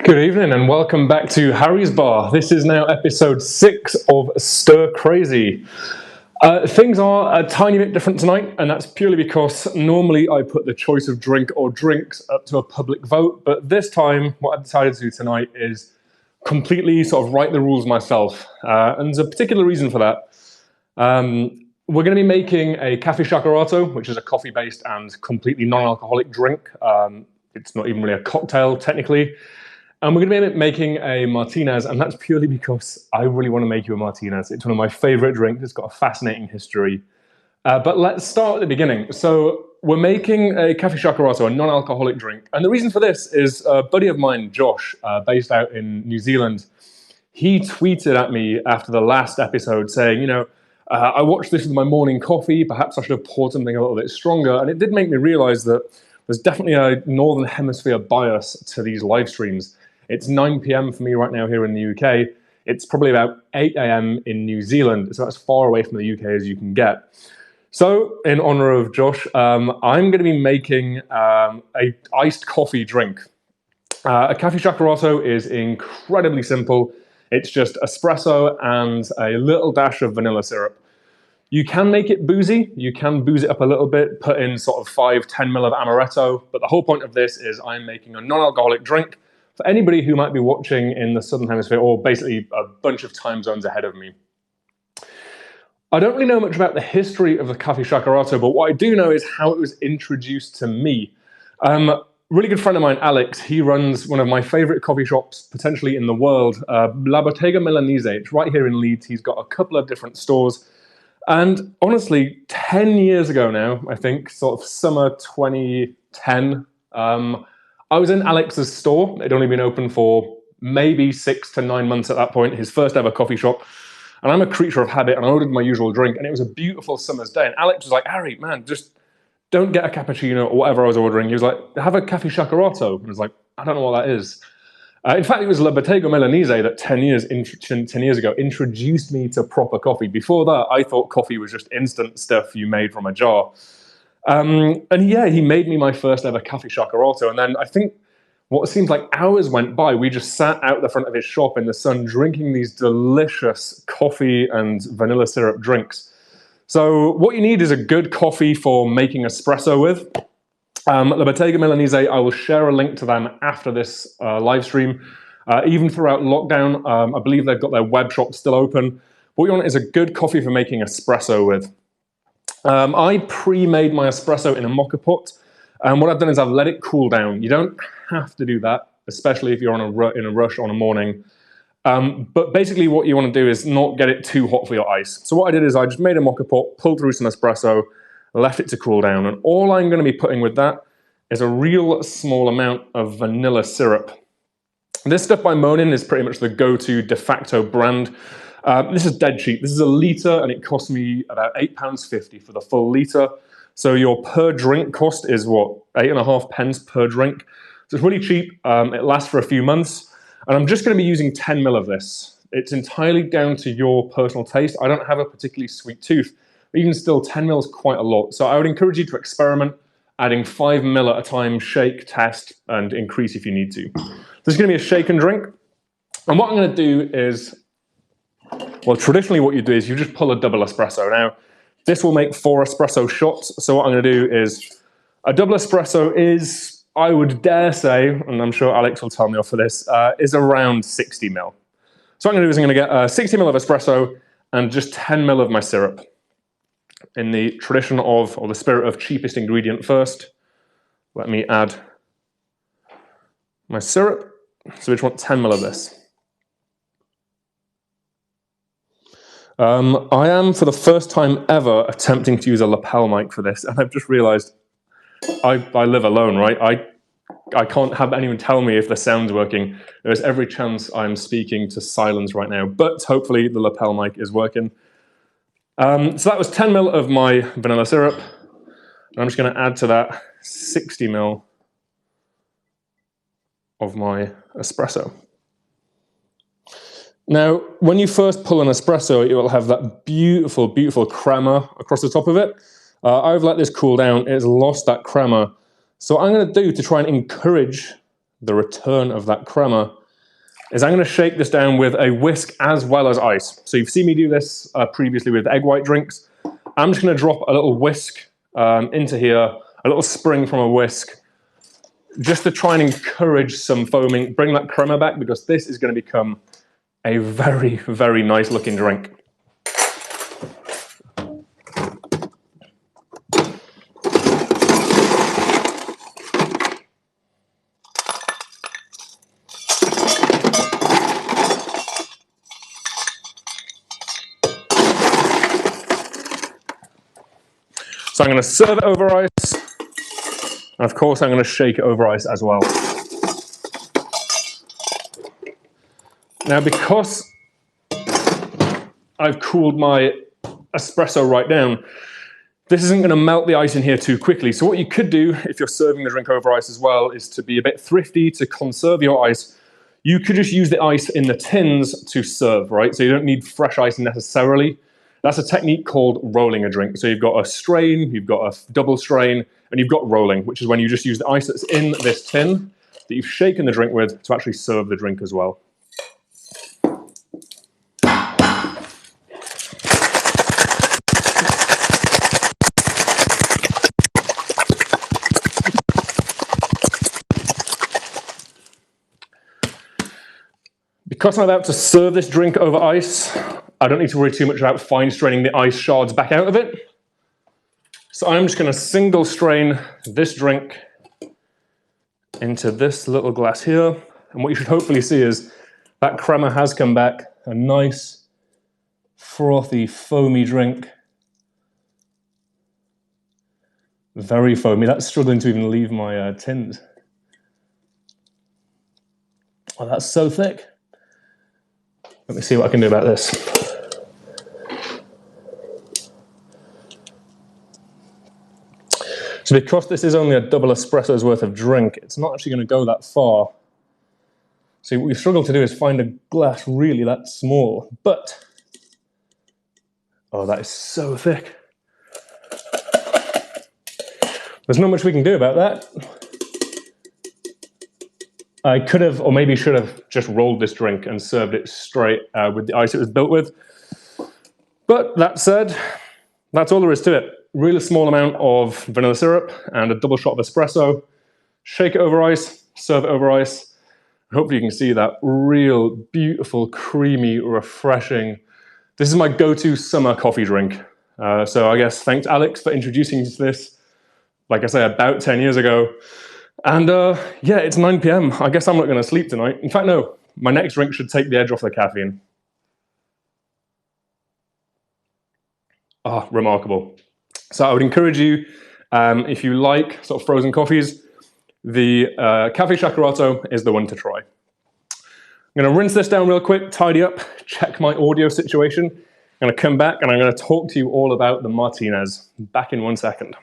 Good evening and welcome back to Harry's Bar. This is now episode 6 of Stir Crazy. Things are a tiny bit different tonight, and that's purely because normally I put the choice of drink or drinks up to a public vote, but this time what I've decided to do tonight is completely sort of write the rules myself, and there's a particular reason for that. We're going to be making a Caffè Shakerato, which is a coffee-based and completely non-alcoholic drink. It's not even really a cocktail, technically. And we're going to be making a Martinez, and that's purely because I really want to make you a Martinez. It's one of my favorite drinks. It's got a fascinating history. But let's start at the beginning. So we're making a Caffè Shakerato, a non-alcoholic drink. And the reason for this is a buddy of mine, Josh, based out in New Zealand. He tweeted at me after the last episode saying, I watched this with my morning coffee. Perhaps I should have poured something a little bit stronger. And it did make me realize that there's definitely a Northern Hemisphere bias to these live streams. It's 9 p.m. for me right now here in the UK. It's probably about 8 a.m. in New Zealand, so that's far away from the UK as you can get. So, in honor of Josh, I'm going to be making a iced coffee drink. A Caffè Shakerato is incredibly simple. It's just espresso and a little dash of vanilla syrup. You can make it boozy. You can booze it up a little bit, put in sort of 5-10 ml of amaretto. But the whole point of this is I'm making a non-alcoholic drink for anybody who might be watching in the Southern Hemisphere or basically a bunch of time zones ahead of me. I don't really know much about the history of the Caffè Shakerato, but what I do know is how it was introduced to me. Really good friend of mine, Alex, he runs one of my favorite coffee shops, potentially in the world, La Bottega Milanese. It's right here in Leeds. He's got a couple of different stores. And honestly, 10 years ago now, I think, sort of summer 2010, I was in Alex's store. It'd only been open for maybe 6 to 9 months at that point, his first ever coffee shop. And I'm a creature of habit, and I ordered my usual drink, and it was a beautiful summer's day. And Alex was like, Harry, man, just don't get a cappuccino or whatever I was ordering. He was like, have a Caffè Shakerato. And I was like, I don't know what that is. In fact, it was La Bottega Milanese that 10 years ago introduced me to proper coffee. Before that, I thought coffee was just instant stuff you made from a jar. And yeah, he made me my first ever Caffè Shakerato. And then I think what seems like hours went by. We just sat out the front of his shop in the sun drinking these delicious coffee and vanilla syrup drinks. So what you need is a good coffee for making espresso with. La Bottega Milanese, I will share a link to them after this live stream. Even throughout lockdown, I believe they've got their web shop still open. What you want is a good coffee for making espresso with. I pre-made my espresso in a mocha pot, and what I've done is I've let it cool down. You don't have to do that, especially if you're in a rush on a morning. But basically what you want to do is not get it too hot for your ice. So what I did is I just made a mocha pot, pulled through some espresso, left it to cool down, and all I'm going to be putting with that is a real small amount of vanilla syrup. This stuff by Monin is pretty much the go-to de facto brand. This is dead cheap. This is a litre, and it cost me about £8.50 for the full litre. So your per drink cost is what, 8.5 pence per drink. So it's really cheap. It lasts for a few months. And I'm just going to be using 10 ml of this. It's entirely down to your personal taste. I don't have a particularly sweet tooth. But even still, 10 ml is quite a lot. So I would encourage you to experiment, adding 5 ml at a time, shake, test, and increase if you need to. This is going to be a shake and drink. And what I'm going to do is, well, traditionally what you do is you just pull a double espresso. Now, this will make 4 espresso shots. So what I'm going to do is, a double espresso is, I would dare say, and I'm sure Alex will tell me off for this, is around 60 ml. So what I'm going to do is I'm going to get 60 ml of espresso and just 10 ml of my syrup. In the tradition of, or the spirit of cheapest ingredient first, let me add my syrup. So we just want 10 ml of this. I am, for the first time ever, attempting to use a lapel mic for this, and I've just realized I live alone, right? I can't have anyone tell me if the sound's working. There's every chance I'm speaking to silence right now, but hopefully the lapel mic is working. So that was 10 ml of my vanilla syrup, and I'm just going to add to that 60 ml of my espresso. Now, when you first pull an espresso, it will have that beautiful, beautiful crema across the top of it. I've let this cool down. It has lost that crema. So what I'm going to do to try and encourage the return of that crema, is I'm going to shake this down with a whisk as well as ice. So you've seen me do this previously with egg white drinks. I'm just going to drop a little whisk into here, a little spring from a whisk, just to try and encourage some foaming, bring that crema back, because this is going to become a very, very nice looking drink. So I'm going to serve it over ice, and of course I'm going to shake it over ice as well. Now, because I've cooled my espresso right down, this isn't going to melt the ice in here too quickly. So what you could do if you're serving the drink over ice as well is to be a bit thrifty to conserve your ice. You could just use the ice in the tins to serve, right? So you don't need fresh ice necessarily. That's a technique called rolling a drink. So you've got a strain, you've got a double strain, and you've got rolling, which is when you just use the ice that's in this tin that you've shaken the drink with to actually serve the drink as well. Because I'm about to serve this drink over ice, I don't need to worry too much about fine straining the ice shards back out of it. So I'm just going to single strain this drink into this little glass here. And what you should hopefully see is that crema has come back, a nice, frothy, foamy drink. Very foamy. That's struggling to even leave my tins. Oh, that's so thick. Let me see what I can do about this. So because this is only a double espresso's worth of drink, it's not actually going to go that far. So what we struggle to do is find a glass really that small. But, oh, that is so thick. There's not much we can do about that. I could have, or maybe should have, just rolled this drink and served it straight with the ice it was built with. But that said, that's all there is to it. Really small amount of vanilla syrup and a double shot of espresso. Shake it over ice, serve it over ice. Hopefully you can see that real beautiful, creamy, refreshing. This is my go-to summer coffee drink. So I guess thanks Alex for introducing me to this, like I say, about 10 years ago. And yeah, it's 9 p.m. I guess I'm not going to sleep tonight. In fact, no, my next drink should take the edge off the caffeine. Ah, remarkable. So I would encourage you, if you like sort of frozen coffees, the Caffè Shakerato is the one to try. I'm going to rinse this down real quick, tidy up, check my audio situation. I'm going to come back and I'm going to talk to you all about the Martinez. Back in 1 second.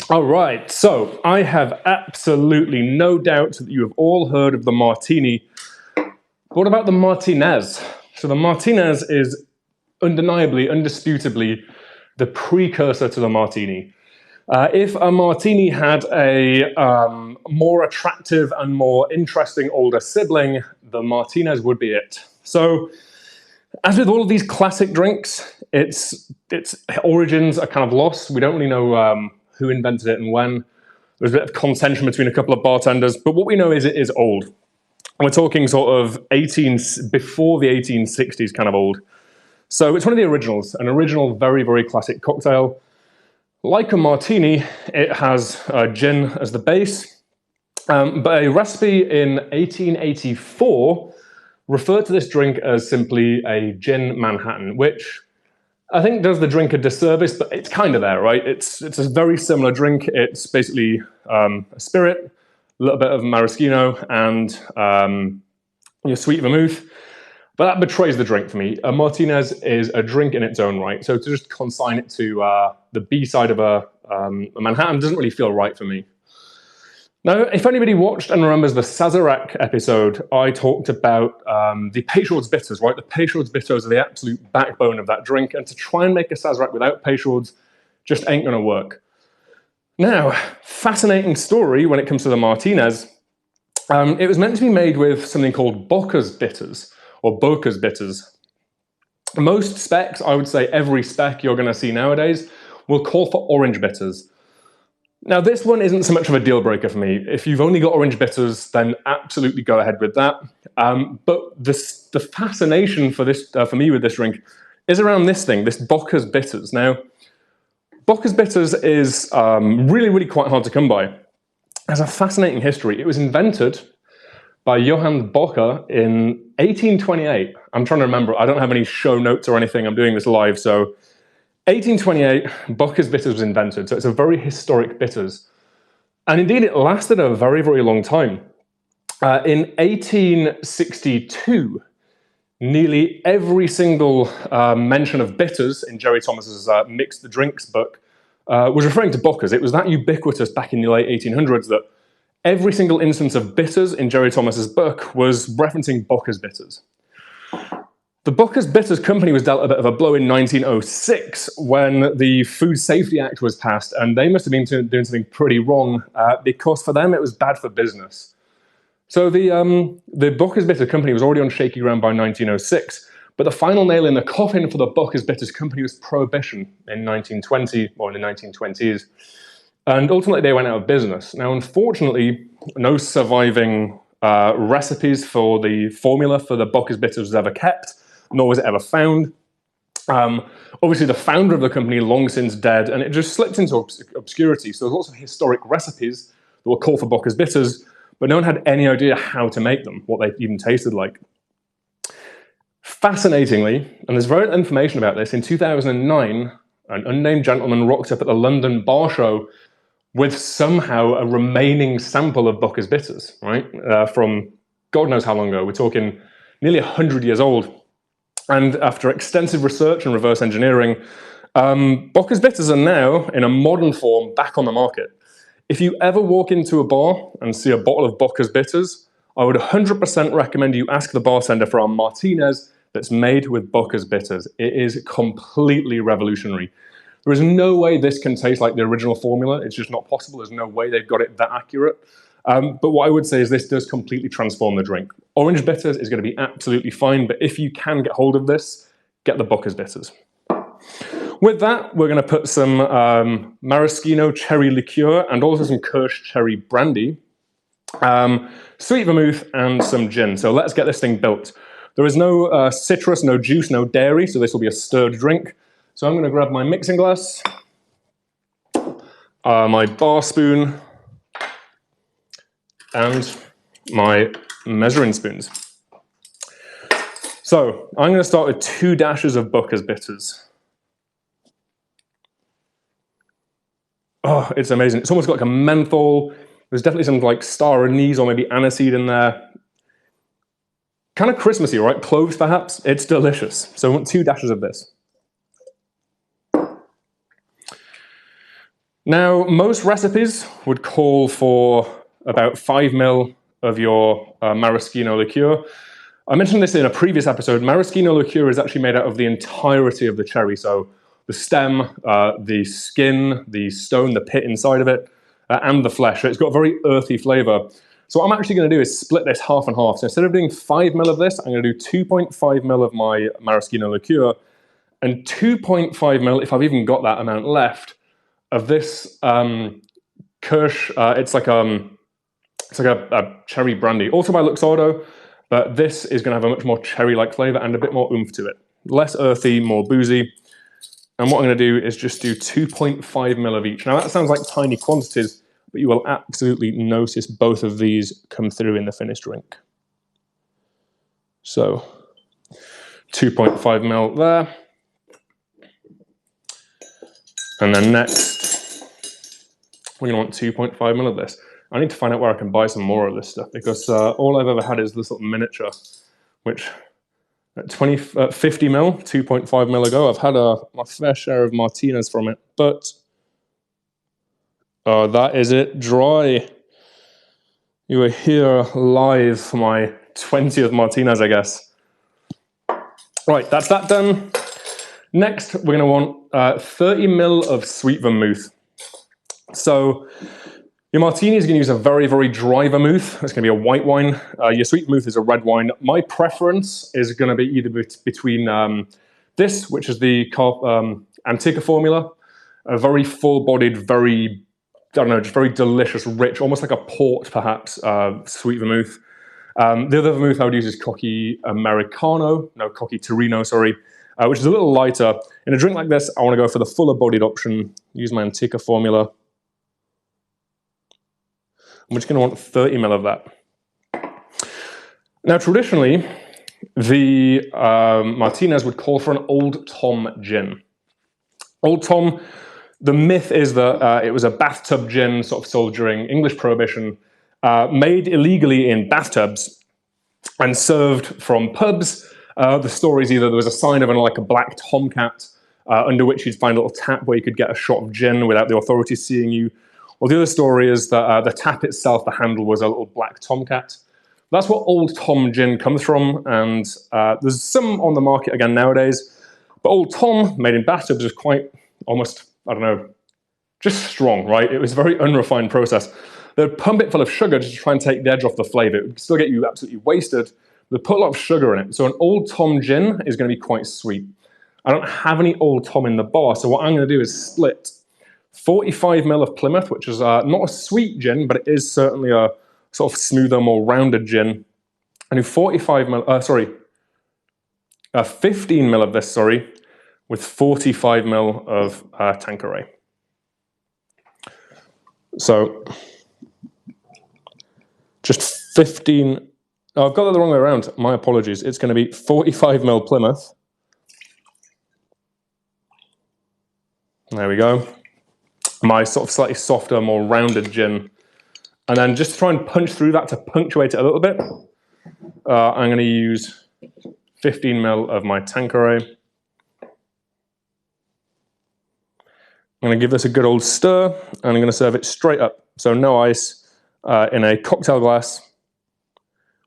All right, so I have absolutely no doubt that you have all heard of the Martini. But what about the Martinez? So the Martinez is undeniably, indisputably, the precursor to the Martini. If a Martini had a more attractive and more interesting older sibling, the Martinez would be it. So, as with all of these classic drinks, its origins are kind of lost. We don't really know who invented it and when. There's a bit of contention between a couple of bartenders, but what we know is it is old. And we're talking sort of before the 1860s kind of old. So it's one of the originals, an original very, very classic cocktail. Like a Martini, it has gin as the base, but a recipe in 1884 refer to this drink as simply a gin Manhattan, which I think does the drink a disservice, but it's kind of there, right? It's a very similar drink. It's basically a spirit, a little bit of maraschino, and your sweet vermouth. But that betrays the drink for me. A Martinez is a drink in its own right. So to just consign it to the B side of a Manhattan doesn't really feel right for me. Now, if anybody watched and remembers the Sazerac episode, I talked about the Peychaud's bitters, right? The Peychaud's bitters are the absolute backbone of that drink, and to try and make a Sazerac without Peychaud's just ain't gonna work. Now, fascinating story when it comes to the Martinez. It was meant to be made with something called Bocca's bitters, or Bocca's bitters. Most specs, I would say every spec you're gonna see nowadays, will call for orange bitters. Now, this one isn't so much of a deal breaker for me. If you've only got orange bitters, then absolutely go ahead with that. But the fascination for me with this drink is around this thing, this Bocca's bitters. Now, Bocca's bitters is really, really quite hard to come by. It has a fascinating history. It was invented by Johann Bocca in 1828. I'm trying to remember. I don't have any show notes or anything. I'm doing this live, so 1828, Bocca's bitters was invented, so it's a very historic bitters. And indeed, it lasted a very, very long time. In 1862, nearly every single mention of bitters in Jerry Thomas's Mixed Drinks book was referring to Bocca's. It was that ubiquitous back in the late 1800s that every single instance of bitters in Jerry Thomas's book was referencing Bocca's bitters. The Bocca's Bitters Company was dealt a bit of a blow in 1906 when the Food Safety Act was passed, and they must have been doing something pretty wrong because for them it was bad for business. So the Bocca's Bitters Company was already on shaky ground by 1906, but the final nail in the coffin for the Bocca's Bitters Company was Prohibition in 1920, or in the 1920s, and ultimately they went out of business. Now, unfortunately, no surviving recipes for the formula for the Bocca's Bitters was ever kept, nor was it ever found. Obviously, the founder of the company long since dead, and it just slipped into obscurity. So there's lots of historic recipes that were called for Bocca's bitters, but no one had any idea how to make them, what they even tasted like. Fascinatingly, and there's very little information about this, in 2009, an unnamed gentleman rocked up at the London Bar Show with somehow a remaining sample of Bocca's bitters, right? From God knows how long ago. We're talking nearly 100 years old. And after extensive research and reverse engineering, Bocca's bitters are now, in a modern form, back on the market. If you ever walk into a bar and see a bottle of Bocca's bitters, I would 100% recommend you ask the bartender for a Martinez that's made with Bocca's bitters. It is completely revolutionary. There is no way this can taste like the original formula. It's just not possible. There's no way they've got it that accurate. But what I would say is this does completely transform the drink. Orange bitters is going to be absolutely fine, but if you can get hold of this, get the Bocca's bitters. With that, we're going to put some maraschino cherry liqueur and also some Kirsch cherry brandy, sweet vermouth, and some gin. So let's get this thing built. There is no citrus, no juice, no dairy, so this will be a stirred drink. So I'm going to grab my mixing glass, my bar spoon, and my measuring spoons. So I'm going to start with 2 dashes of Bocca's bitters. Oh, it's amazing. It's almost got like a menthol. There's definitely some like star anise or maybe aniseed in there. Kind of Christmassy, right? Cloves, perhaps. It's delicious. So I want 2 dashes of this. Now, most recipes would call for about 5 ml of your maraschino liqueur. I mentioned this in a previous episode. Maraschino liqueur is actually made out of the entirety of the cherry. So the stem, the skin, the stone, the pit inside of it, and the flesh. So it's got a very earthy flavor. So what I'm actually going to do is split this half and half. So instead of doing 5 ml of this, I'm going to do 2.5 ml of my maraschino liqueur and 2.5 ml, if I've even got that amount left, of this Kirsch. It's like a cherry brandy, also by Luxardo, but this is going to have a much more cherry-like flavor and a bit more oomph to it. Less earthy, more boozy. And what I'm going to do is just do 2.5 ml of each. Now that sounds like tiny quantities, but you will absolutely notice both of these come through in the finished drink. So 2.5 ml there. And then next, we're going to want 2.5 ml of this. I need to find out where I can buy some more of this stuff, because all I've ever had is this little miniature, which at 50 ml, 2.5 ml ago, I've had my fair share of Martinez from it, but that is it, dry. You are here live for my 20th Martinez, I guess. Right, that's that done. Next, we're going to want 30 ml of sweet vermouth. So your Martini is going to use a very, very dry vermouth. It's going to be a white wine. Your sweet vermouth is a red wine. My preference is going to be either between this, which is the Antica formula, a very full-bodied, very, I don't know, just very delicious, rich, almost like a port, perhaps, sweet vermouth. The other vermouth I would use is Cocky Torino, sorry, which is a little lighter. In a drink like this, I want to go for the fuller-bodied option, use my Antica formula. I'm just going to want 30 ml of that. Now, traditionally, the Martinez would call for an Old Tom gin. Old Tom, the myth is that it was a bathtub gin sort of sold during English Prohibition, made illegally in bathtubs and served from pubs. The story is either there was a sign of like a black tomcat under which you'd find a little tap where you could get a shot of gin without the authorities seeing you. Well, the other story is that the tap itself, the handle, was a little black tomcat. That's what Old Tom gin comes from, and there's some on the market again nowadays. But Old Tom, made in bathtubs, was quite almost, I don't know, just strong, right? It was a very unrefined process. They'd pump it full of sugar just to try and take the edge off the flavor. It would still get you absolutely wasted. They put a lot of sugar in it. So an Old Tom gin is going to be quite sweet. I don't have any Old Tom in the bar, so what I'm going to do is split 45 ml of Plymouth, which is not a sweet gin, but it is certainly a sort of smoother, more rounded gin. I do 15 ml of this, sorry, with 45 ml of Tanqueray. So just 15, oh, I've got that the wrong way around, my apologies. It's going to be 45 ml Plymouth. There we go. My sort of slightly softer, more rounded gin. And then just to try and punch through that to punctuate it a little bit, I'm going to use 15 ml of my Tanqueray. I'm going to give this a good old stir, and I'm going to serve it straight up. So no ice, in a cocktail glass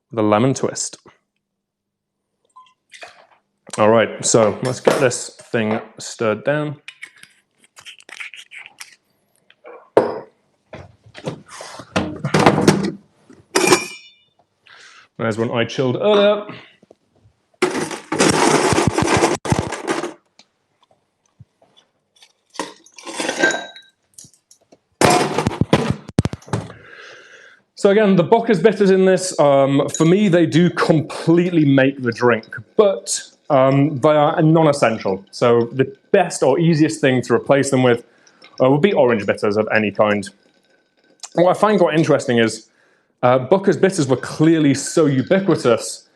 with a lemon twist. All right, so let's get this thing stirred down. There's one I chilled earlier. So again, the Bocca's bitters in this, for me, they do completely make the drink, but they are non-essential. So the best or easiest thing to replace them with would be orange bitters of any kind. What I find quite interesting is Bocca's bitters were clearly so ubiquitous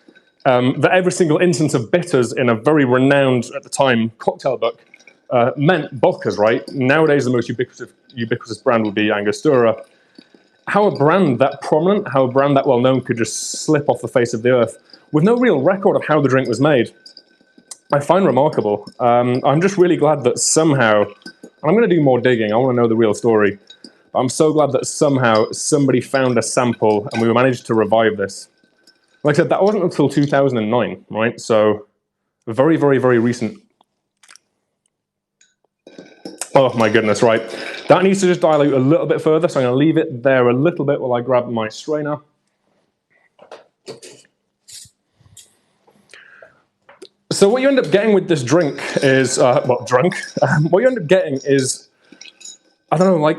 that every single instance of bitters in a very renowned, at the time, cocktail book meant Bocca's, right? Nowadays, the most ubiquitous brand would be Angostura. How a brand that prominent, how a brand that well-known could just slip off the face of the earth with no real record of how the drink was made, I find remarkable. I'm just really glad that somehow, and I'm going to do more digging, I want to know the real story, but I'm so glad that somehow somebody found a sample and we managed to revive this. Like I said, that wasn't until 2009, right? So very, very, very recent. Oh my goodness, right. That needs to just dilute a little bit further, so I'm going to leave it there a little bit while I grab my strainer. So what you end up getting with this drink is, what you end up getting is, I don't know, like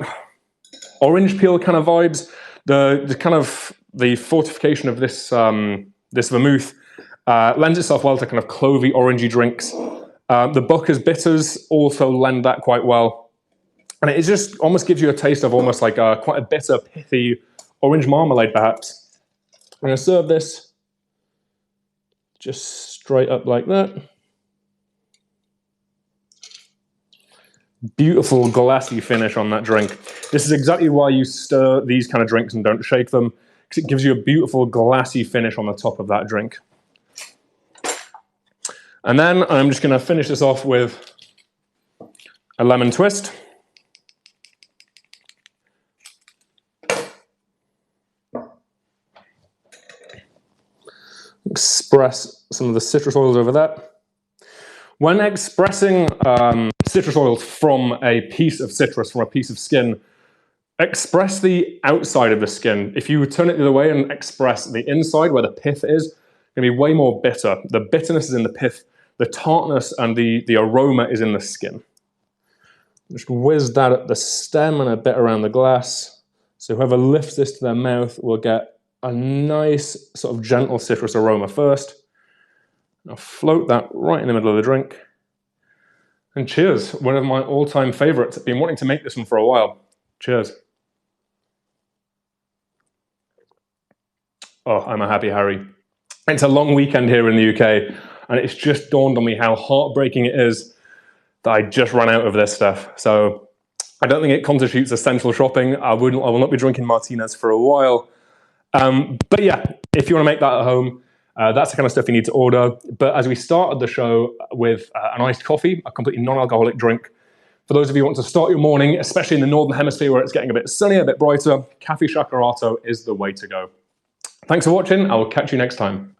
orange peel kind of vibes. The kind of, the fortification of this, this vermouth lends itself well to kind of clovey, orangey drinks. The Bocca's bitters also lend that quite well. And it just almost gives you a taste of almost like quite a bitter, pithy orange marmalade, perhaps. I'm going to serve this Just straight up like that. Beautiful glassy finish on that drink. This is exactly why you stir these kind of drinks and don't shake them, because it gives you a beautiful glassy finish on the top of that drink. And then I'm just going to finish this off with a lemon twist. Express some of the citrus oils over that. When expressing citrus oils from a piece of citrus, from a piece of skin, express the outside of the skin. If you turn it the other way and express the inside where the pith is, it's going to be way more bitter. The bitterness is in the pith, the tartness and the aroma is in the skin. Just whiz that at the stem and a bit around the glass. So whoever lifts this to their mouth will get a nice sort of gentle citrus aroma first. I'll float that right in the middle of the drink. And cheers, one of my all-time favorites. I've been wanting to make this one for a while. Cheers. Oh, I'm a happy Harry. It's a long weekend here in the UK, and it's just dawned on me how heartbreaking it is that I just ran out of this stuff. So I don't think it constitutes essential shopping. I will not be drinking Martinez for a while. But yeah, if you want to make that at home, that's the kind of stuff you need to order. But as we started the show with an iced coffee, a completely non-alcoholic drink, for those of you who want to start your morning, especially in the Northern Hemisphere where it's getting a bit sunnier, a bit brighter, Caffè Shakerato is the way to go. Thanks for watching. I will catch you next time.